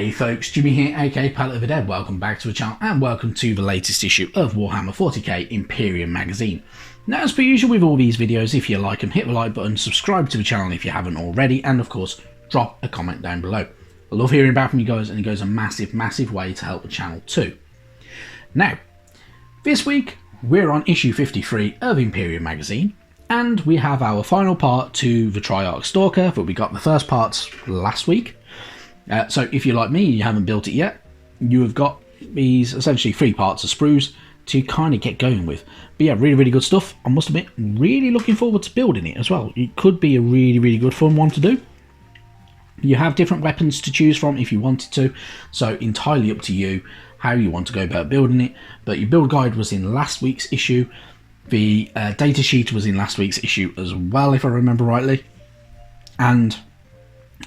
Hey folks, Jimmy here, aka Palette of the Dead. Welcome back to the channel and welcome to the latest issue of Warhammer 40k Imperium magazine. Now, as per usual with all these videos, if you like them, hit the like button, subscribe to the channel if you haven't already, and of course, drop a comment down below. I love hearing back from you guys, and it goes a massive way to help the channel too. Now, this week we're on issue 53 of Imperium magazine, and we have our final part to the Triarch Stalker, but we got the first parts last week. So if you're like me and you haven't built it yet, you have got these essentially 3 parts of sprues to kind of get going with. But yeah, really good stuff. I must admit, really looking forward to building it as well. It could be a really good fun one to do. You have different weapons to choose from if you wanted to, so entirely up to you how you want to go about building it. But your build guide was in last week's issue. The data sheet was in last week's issue as well, if I remember rightly. And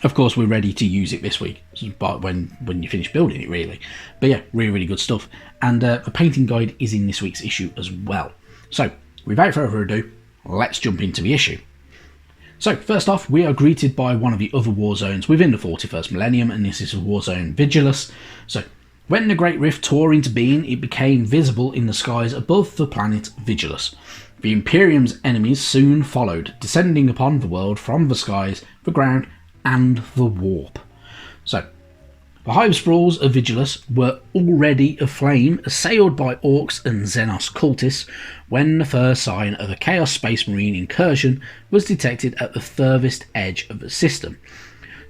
of course, we're ready to use it this week, but when you finish building it, really. But yeah, really good stuff. And the painting guide is in this week's issue as well. So, without further ado, let's jump into the issue. So, first off, we are greeted by one of the other war zones within the 41st millennium, and this is war zone Vigilus. So, when the Great Rift tore into being, it became visible in the skies above the planet Vigilus. The Imperium's enemies soon followed, descending upon the world from the skies, the ground, and the warp. So, the hive sprawls of Vigilus were already aflame, assailed by orcs and Xenos cultists, when the first sign of a Chaos Space Marine incursion was detected at the furthest edge of the system.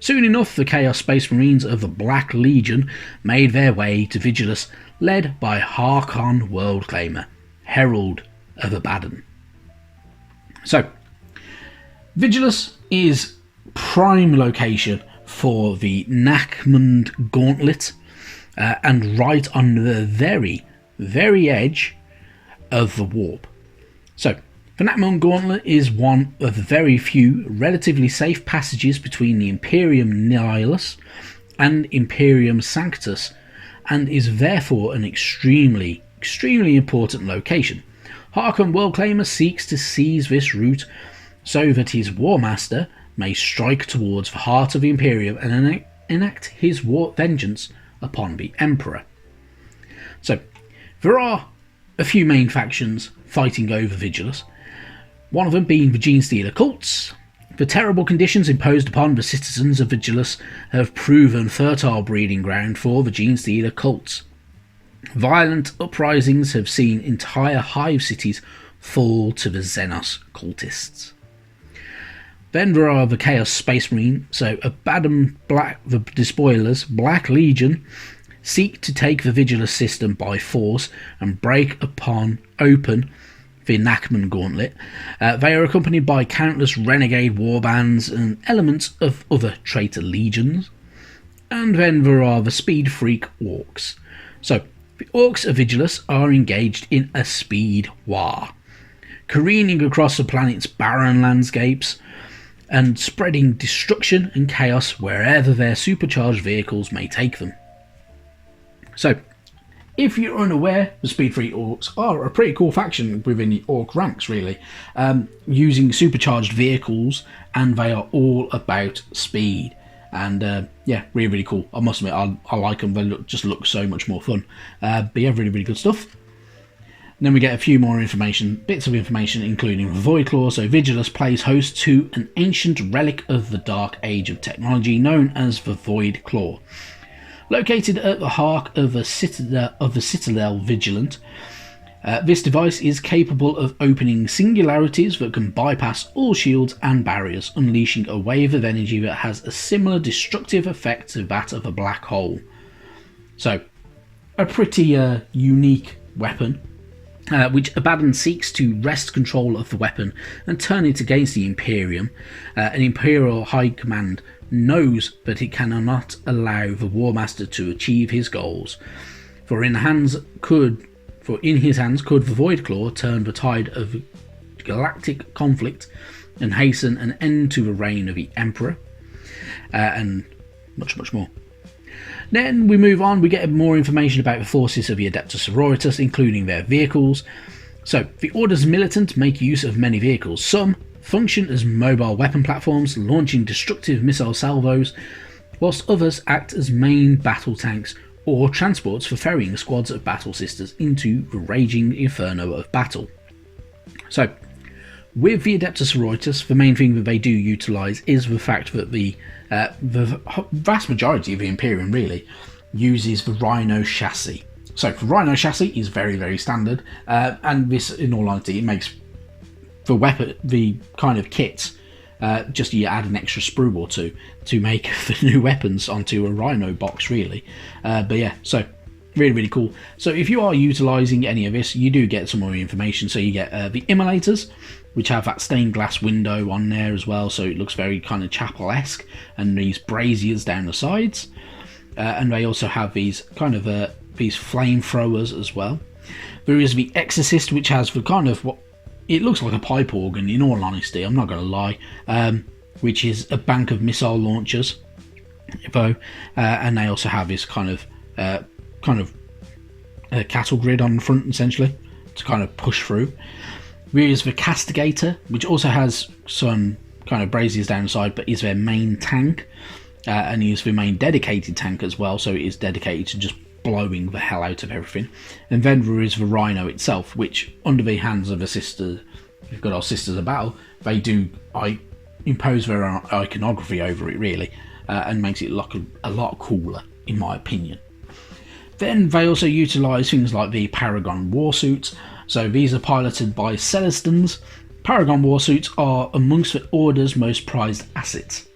Soon enough, the Chaos Space Marines of the Black Legion made their way to Vigilus, led by Harkon Worldclaimer, Herald of Abaddon. So, Vigilus is prime location for the Nachmund Gauntlet, and right on the very edge of the warp. So the Nachmund Gauntlet is one of the very few relatively safe passages between the Imperium Nihilus and Imperium Sanctus, and is therefore an extremely important location. Harkon Worldclaimer seeks to seize this route so that his War Master may strike towards the heart of the Imperium and enact his war vengeance upon the Emperor. So, there are a few main factions fighting over Vigilus, one of them being the Genestealer cults. The terrible conditions imposed upon the citizens of Vigilus have proven fertile breeding ground for the Genestealer cults. Violent uprisings have seen entire hive cities fall to the Xenos cultists. Then there are the Chaos Space Marine, so Abaddon, the Despoilers, Black Legion, seek to take the Vigilus system by force and break open the Nachmund Gauntlet. They are accompanied by countless renegade warbands and elements of other traitor legions. And then there are the Speed Freak Orcs. So, the Orcs of Vigilus are engaged in a speed war, careening across the planet's barren landscapes and spreading destruction and chaos wherever their supercharged vehicles may take them. So, if you're unaware, the Speed Freak Orcs are a pretty cool faction within the Orc ranks, really, using supercharged vehicles, and they are all about speed. And yeah, really cool. I must admit, I like them. They just look so much more fun. But yeah, really good stuff. And then we get a few more bits of information, including the Void Claw. So Vigilus plays host to an ancient relic of the Dark Age of technology known as the Void Claw. Located at the heart of the Citadel Vigilant, this device is capable of opening singularities that can bypass all shields and barriers, unleashing a wave of energy that has a similar destructive effect to that of a black hole. So, a pretty unique weapon, which Abaddon seeks to wrest control of the weapon and turn it against the Imperium. An Imperial High Command knows that it cannot allow the War Master to achieve his goals, for in his hands could the Void Claw turn the tide of galactic conflict and hasten an end to the reign of the Emperor, and much more. Then we move on, we get more information about the forces of the Adeptus Sororitas, including their vehicles. So, the Order's militant make use of many vehicles. Some function as mobile weapon platforms, launching destructive missile salvos, whilst others act as main battle tanks or transports for ferrying squads of battle sisters into the raging inferno of battle. So, with the Adeptus Sororitas, the main thing that they do utilise is the fact that the vast majority of the Imperium really uses the Rhino chassis. So the Rhino chassis is very, very standard, and this, in all honesty, it makes the weapon, the kind of kits, just you add an extra sprue or two to make the new weapons onto a Rhino box, really. But yeah, so really, really cool. So if you are utilising any of this, you do get some more information. So you get the immolators, which have that stained glass window on there as well, so it looks very kind of chapel-esque, and these braziers down the sides. And they also have these kind of these flamethrowers as well. There is the Exorcist, which has the kind of what it looks like a pipe organ, in all honesty, I'm not going to lie, which is a bank of missile launchers, and they also have this kind of cattle grid on the front, essentially, to kind of push through. There is the Castigator, which also has some kind of braziers down the side, but is their main tank, and is the main dedicated tank as well, so it is dedicated to just blowing the hell out of everything. And then there is the Rhino itself, which under the hands of a sister, we've got our Sisters of Battle, they do impose their iconography over it, really, and makes it look a lot cooler, in my opinion. Then they also utilise things like the Paragon warsuits. So these are piloted by Celestins. Paragon warsuits are amongst the Order's most prized assets.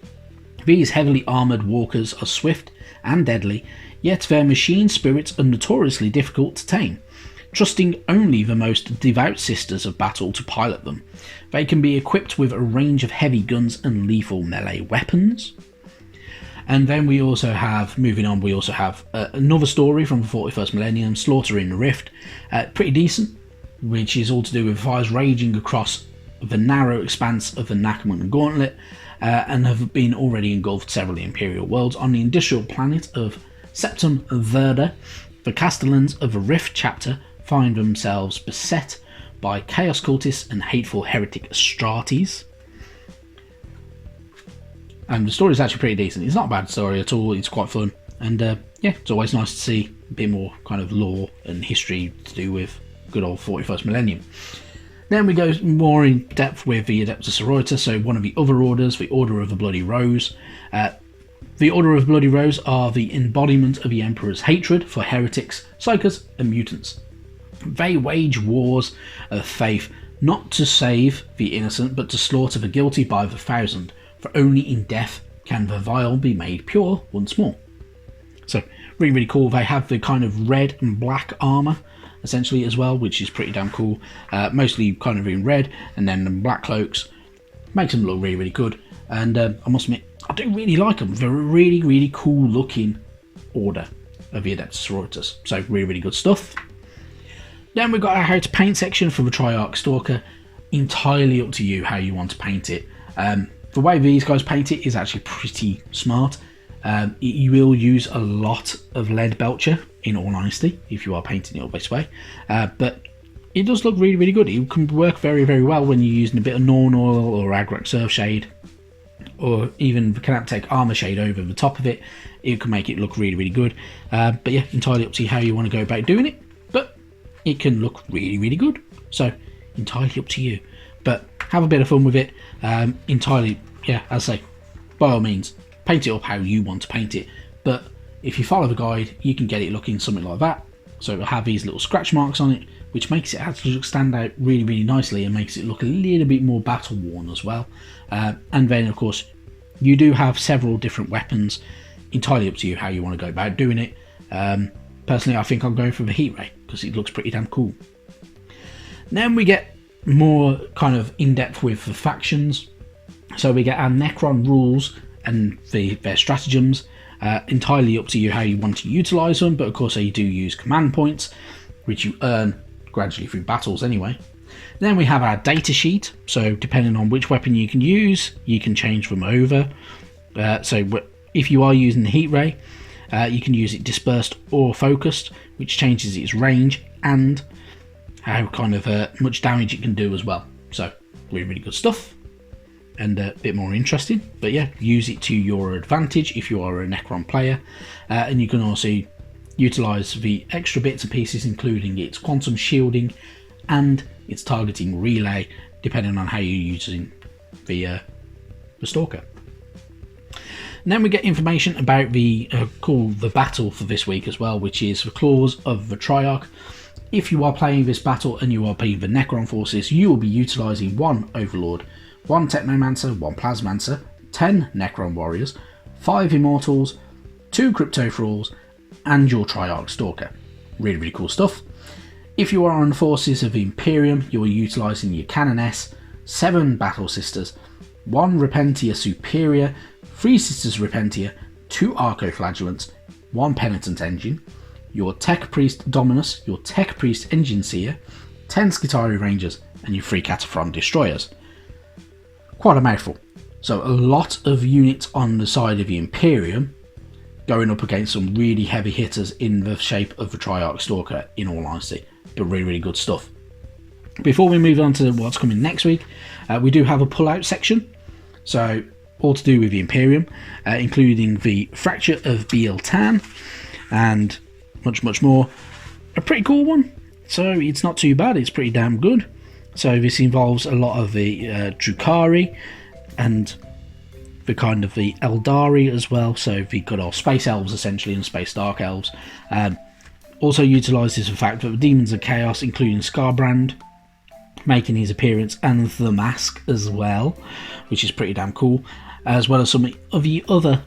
These heavily armoured walkers are swift and deadly, yet their machine spirits are notoriously difficult to tame, trusting only the most devout Sisters of Battle to pilot them. They can be equipped with a range of heavy guns and lethal melee weapons. And then we also have, moving on, we also have another story from the 41st Millennium, Slaughter in the Rift. Pretty decent, which is all to do with fires raging across the narrow expanse of the Nakamun Gauntlet, and have been already engulfed several Imperial worlds. On the industrial planet of Septum Verda, the Castellans of the Rift chapter find themselves beset by chaos cultists and hateful heretic Astrates. And the story is actually pretty decent. It's not a bad story at all, it's quite fun. And yeah, it's always nice to see a bit more kind of lore and history to do with good old 41st Millennium. Then we go more in depth with the Adeptus Sororitas, so one of the other orders, the Order of the Bloody Rose. The Order of the Bloody Rose are the embodiment of the Emperor's hatred for heretics, psychers and mutants. They wage wars of faith, not to save the innocent, but to slaughter the guilty by the thousand, for only in death can the vile be made pure once more. So, really, really cool. They have the kind of red and black armour, essentially, as well, which is pretty damn cool. Mostly kind of in red, and then the black cloaks. Makes them look really, really good. And I must admit, I do really like them. They're a really, really cool looking order of the Adeptus Sororitas. So, really, really good stuff. Then we've got our how to paint section for the Triarch Stalker. Entirely up to you how you want to paint it. The way these guys paint it is actually pretty smart. You will use a lot of lead belcher, in all honesty, if you are painting it this way. But it does look really, really good. It can work very, very well when you're using a bit of Norn Oil or Agrak Surf Shade, or even the Canaptech Armour Shade over the top of it. It can make it look really, really good. But yeah, entirely up to you how you want to go about doing it. But it can look really, really good. So, entirely up to you. But have a bit of fun with it. Entirely, yeah, as I say, by all means, paint it up how you want to paint it. But if you follow the guide, you can get it looking something like that. So it'll have these little scratch marks on it, which makes it actually stand out really, really nicely and makes it look a little bit more battle worn as well. And then, of course, you do have several different weapons. Entirely up to you how you want to go about doing it. Personally, I think I'm going for the Heat Ray because it looks pretty damn cool. Then we get more kind of in-depth with the factions. So we get our Necron rules and their stratagems. Entirely up to you how you want to utilise them, but of course they do use command points, which you earn gradually through battles anyway. Then we have our data sheet, so depending on which weapon you can use, you can change them over. So if you are using the Heat Ray, you can use it dispersed or focused, which changes its range and how kind of much damage it can do as well. So really, really good stuff. and a bit more interesting. But yeah, use it to your advantage if you are a Necron player, and you can also utilise the extra bits and pieces, including its quantum shielding and its targeting relay, depending on how you're using the Stalker. And then we get information about the battle for this week as well, which is the Claws of the Triarch. If you are playing this battle and you are playing the Necron forces, you will be utilising 1 Overlord, 1 Technomancer, 1 Plasmancer, 10 Necron Warriors, 5 Immortals, 2 Crypto Thralls, and your Triarch Stalker. Really, really cool stuff. If you are on the forces of the Imperium, you are utilising your Canoness, 7 Battle Sisters, 1 Repentia Superior, 3 Sisters Repentia, 2 Arco-Flagellants, 1 Penitent Engine, your Tech Priest Dominus, your Tech Priest Engine Seer, 10 Skitarii Rangers, and your 3 Cataphron Destroyers. Quite a mouthful. So a lot of units on the side of the Imperium, going up against some really heavy hitters in the shape of the Triarch Stalker, in all honesty. But really, really good stuff. Before we move on to what's coming next week, we do have a pull-out section. So, all to do with the Imperium, including the Fracture of Biel-Tan, and much, much more. A pretty cool one. So, it's not too bad, it's pretty damn good. So, this involves a lot of the Drukhari, and the kind of the Eldari as well, so the good old Space Elves essentially, and Space Dark Elves. Also utilises the fact that the Demons of Chaos, including Scarbrand, making his appearance, and the Mask as well, which is pretty damn cool, as well as some of the other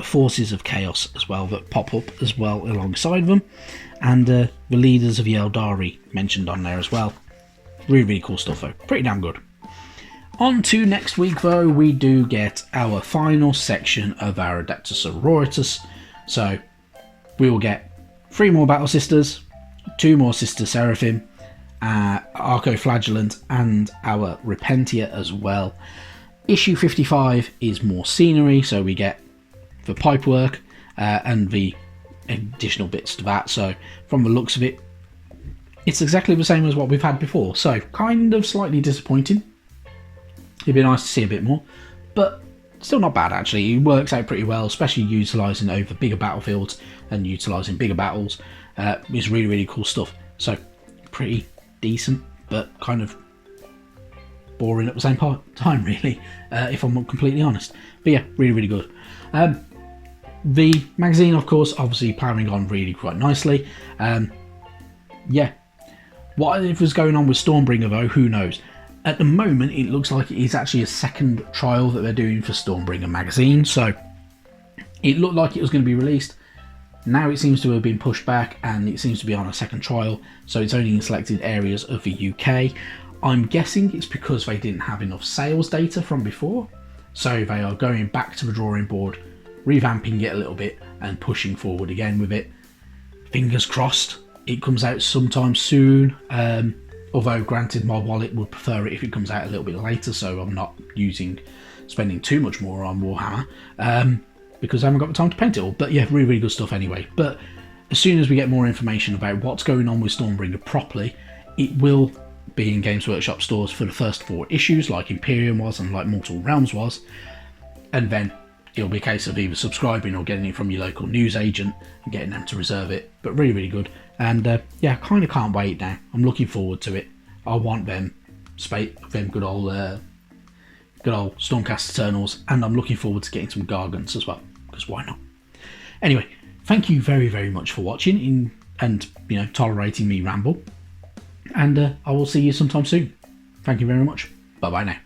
forces of Chaos as well that pop up as well alongside them, and the leaders of the Eldari mentioned on there as well. Really, really cool stuff though, pretty damn good. On to next week though, we do get our final section of our Adeptus Sororitas. So we will get 3 more Battle Sisters, 2 more Sister Seraphim, Arco-Flagellant, and our Repentia as well. Issue 55 is more scenery, so we get the pipework and the additional bits to that. So from the looks of it, it's exactly the same as what we've had before. So kind of slightly disappointing. It'd be nice to see a bit more, but still not bad actually. It works out pretty well, especially utilising over bigger battlefields and utilising bigger battles. It's really, really cool stuff. So pretty decent, but kind of boring at the same time really, if I'm completely honest. But yeah, really, really good. The magazine, of course, obviously powering on really quite nicely. Yeah, what if was going on with Stormbringer though, who knows. At the moment, it looks like it is actually a second trial that they're doing for Stormbringer magazine. So it looked like it was going to be released. Now it seems to have been pushed back, and it seems to be on a second trial. So it's only in selected areas of the UK. I'm guessing it's because they didn't have enough sales data from before. So they are going back to the drawing board, revamping it a little bit, and pushing forward again with it. Fingers crossed it comes out sometime soon. Although, granted, my wallet would prefer it if it comes out a little bit later, so I'm not spending too much more on Warhammer, because I haven't got the time to paint it all. But yeah, really, really good stuff anyway. But as soon as we get more information about what's going on with Stormbringer properly, it will be in Games Workshop stores for the first 4 issues, like Imperium was and like Mortal Realms was. And then it'll be a case of either subscribing or getting it from your local news agent and getting them to reserve it. But really, really good. And yeah, I kind of can't wait now. I'm looking forward to it. I want them good old Stormcast Eternals, and I'm looking forward to getting some Gargants as well, because why not? Anyway, thank you very, very much for watching and tolerating me ramble. And I will see you sometime soon. Thank you very much. Bye bye now.